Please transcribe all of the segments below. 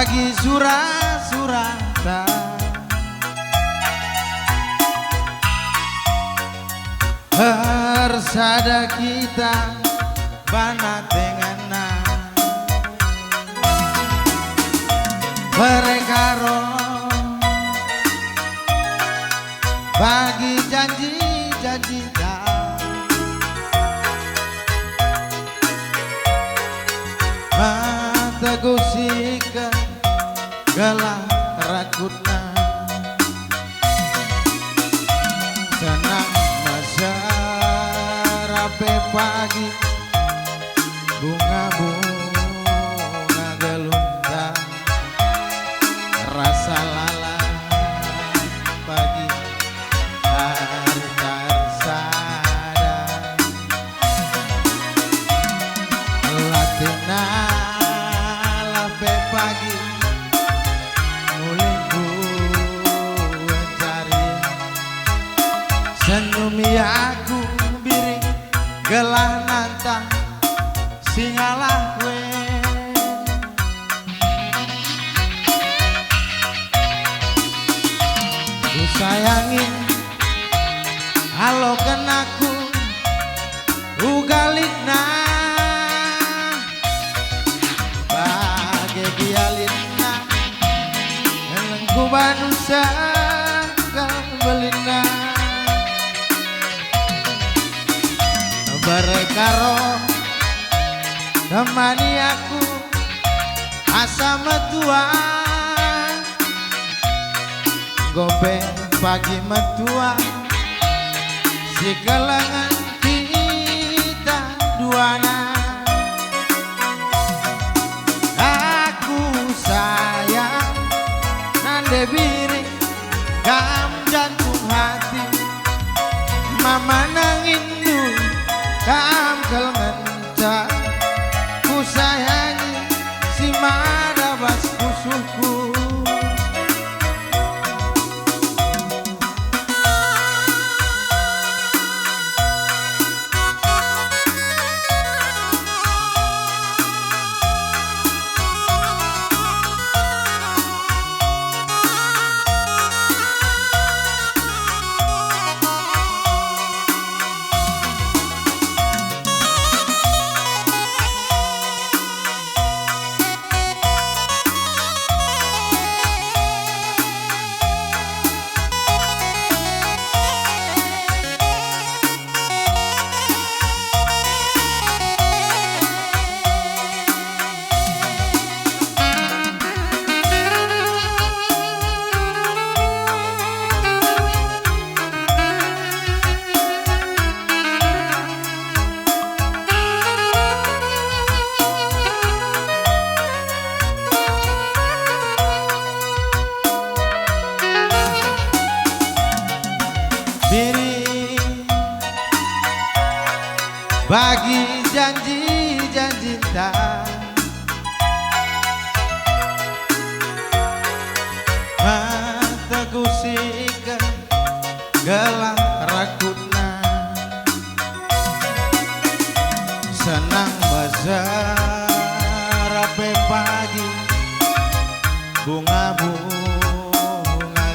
bagi surata bersada kita bana tengana mereka bagi janji-janji mata gusika galah rakutna senang masa rape pagi bunga-bunga gelundang rasa lala pagi hari tarsada latina lape pagi mulingku mencari senyumi aku biring gelah nantang singalah gue ku sayangin halo kenaku ugalina bagai gialina elengku banusa belina berkaro temani aku asa metua gopeng pagi metua si kelengan kita duana aku sayang nande biring gam jantung hati mama nangin dulu kam kelmenca ku sayangi si madabas kusuhku bagi janji-janji tak mata gusika gelang rakutna senang rape pagi bunga-bunga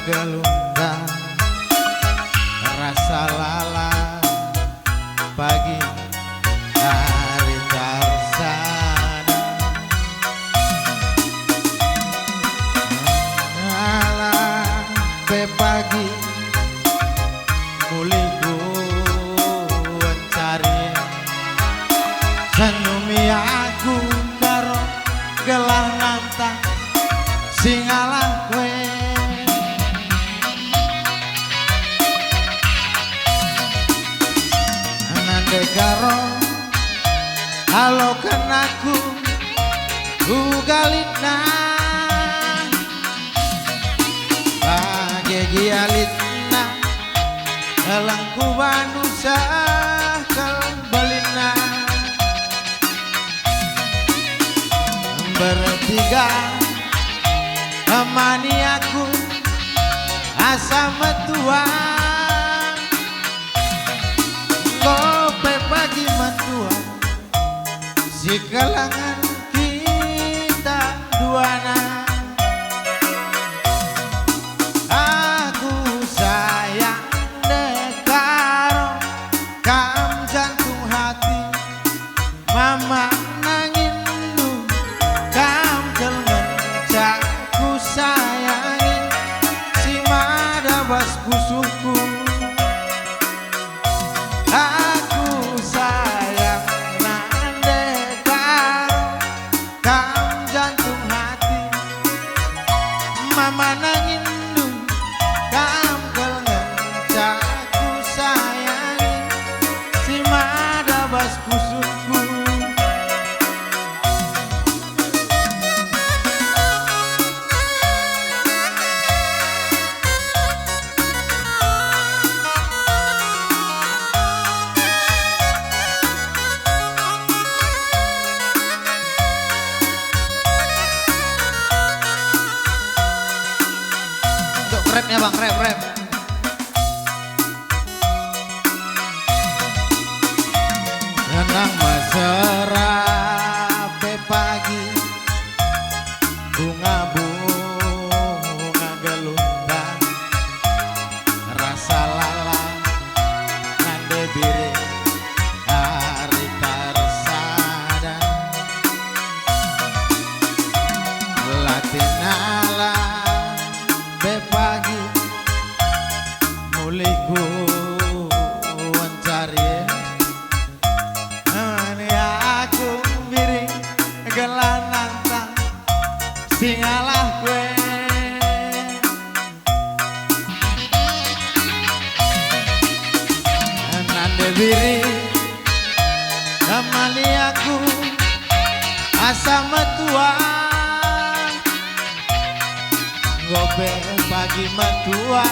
gelundang rasa lala pagi hari tarsana lape pagi muliku mencari senyumi aku karo gelah nantang singalah kue nande karo halo kenaku ugalina bagai gialina elengku banusa belina bertiga temani aku asa metua gope pagi metua si kalangan kita duana kam jantung hati mama nangin lu kam kelencaku sayangi si mada bas kusutku rapnya bang, rap renang mesra pagi bunga-bunga gelundang rasa lala ngande biri hari tarsada latinala pagi muliku mencari ini aku miring gelanantang singalah gue nande biri kembali aku asa metua gope pagi metua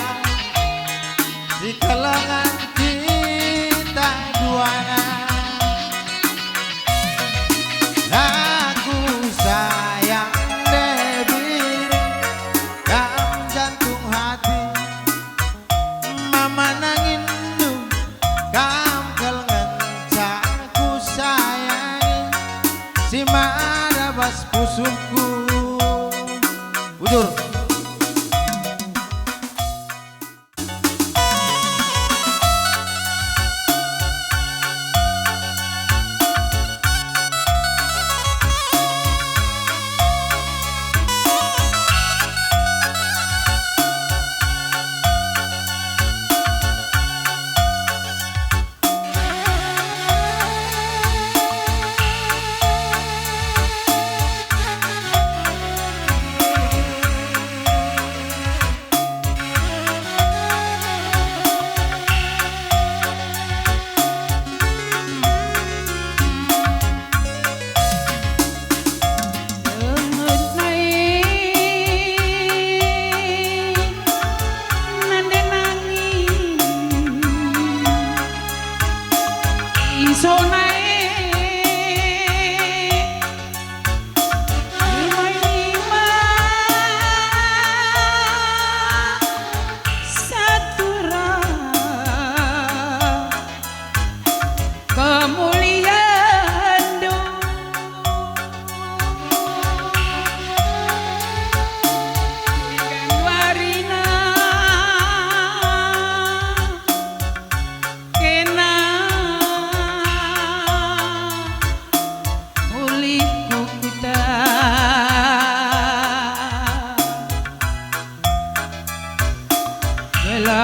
di kalangan kita duana aku sayang debiri kam jantung hati mama nangin lu kam kalangan caku sayangi si mada bas pusukku bujur.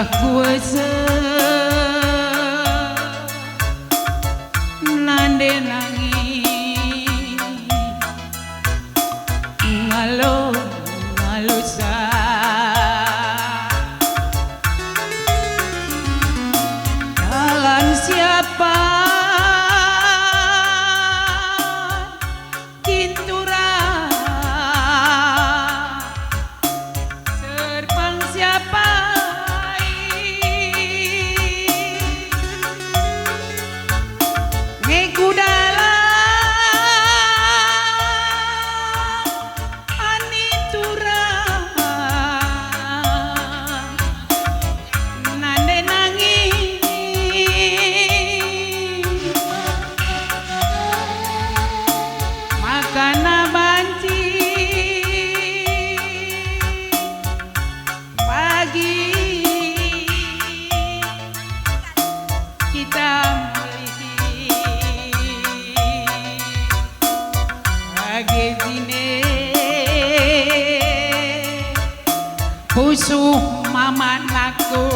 Kuasa nande nangis ngalo sa jalan siapa kintura serpang siapa pusuh mamanaku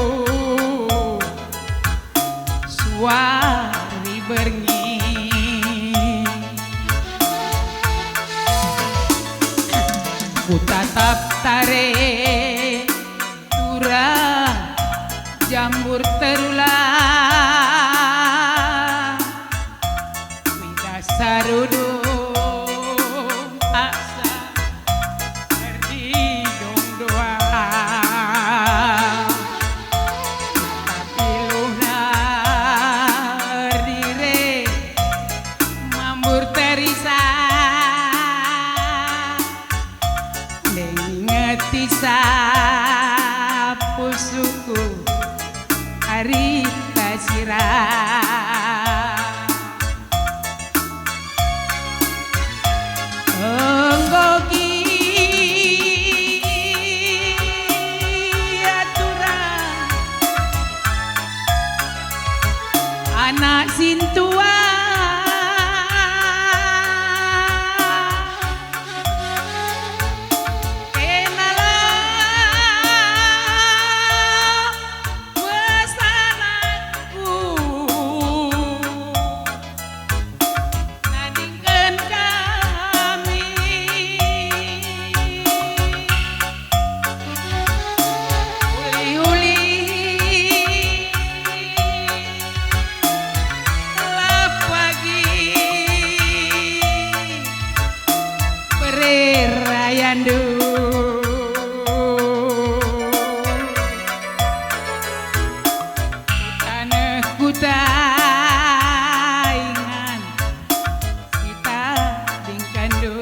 suari bernyi ku tatap tare turang jambur terulang wida sarudung asa erdidong doa tapi luhna erdire mambur terisa ngeti sapu suku hari tasirah enggogi aturan anak sintua Rayandu tanah kutaingan kita dingkandu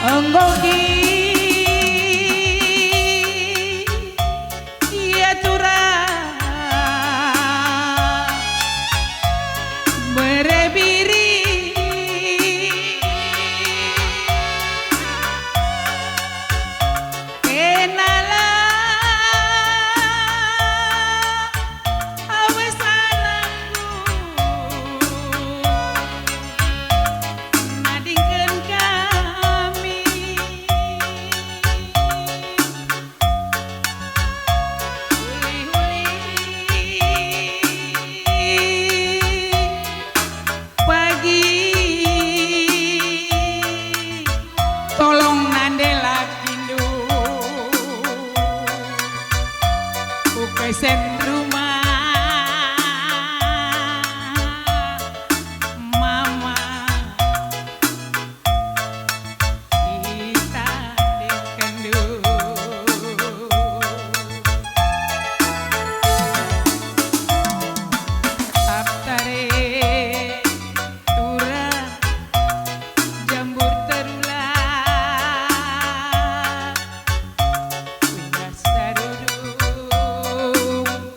enggogi iya turang berebiri kenala awes anakku nadingkeun kami pagi tolong nandela kindu ukesen rumah mama kita dikendu Aptare turang jambur terulang wida sarudung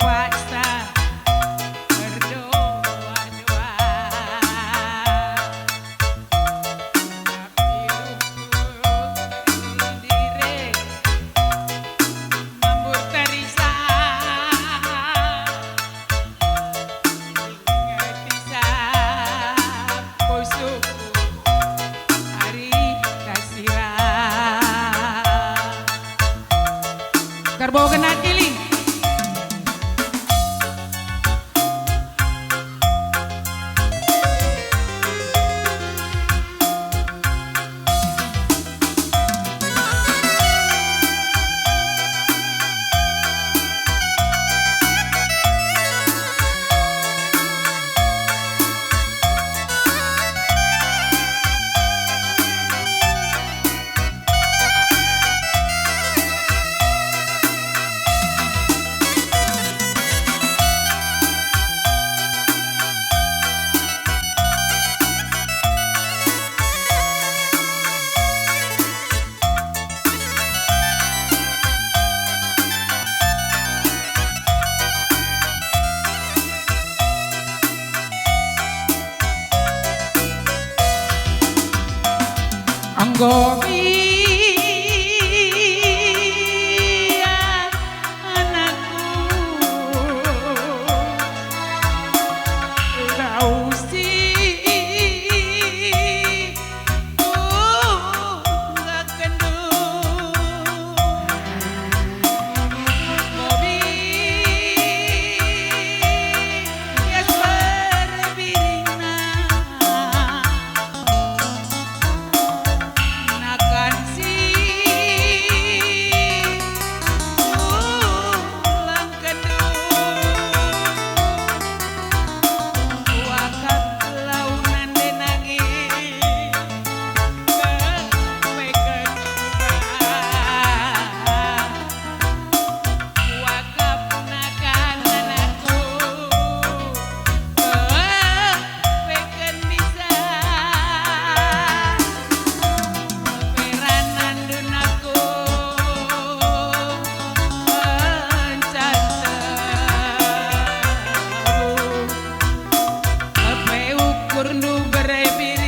puasa berdoa-doa tapi luhur dire mambur terisa ngeti sapu suku hari tasirah karbo kena kiling Gobi anakku lausi nggak kendung Gobi yes berbirina nakan si ulang kendung wakak launan denagi kepekan wakap nakan anakku kepekan bisa peranan dunaku mencantamu ape ukur nu berebir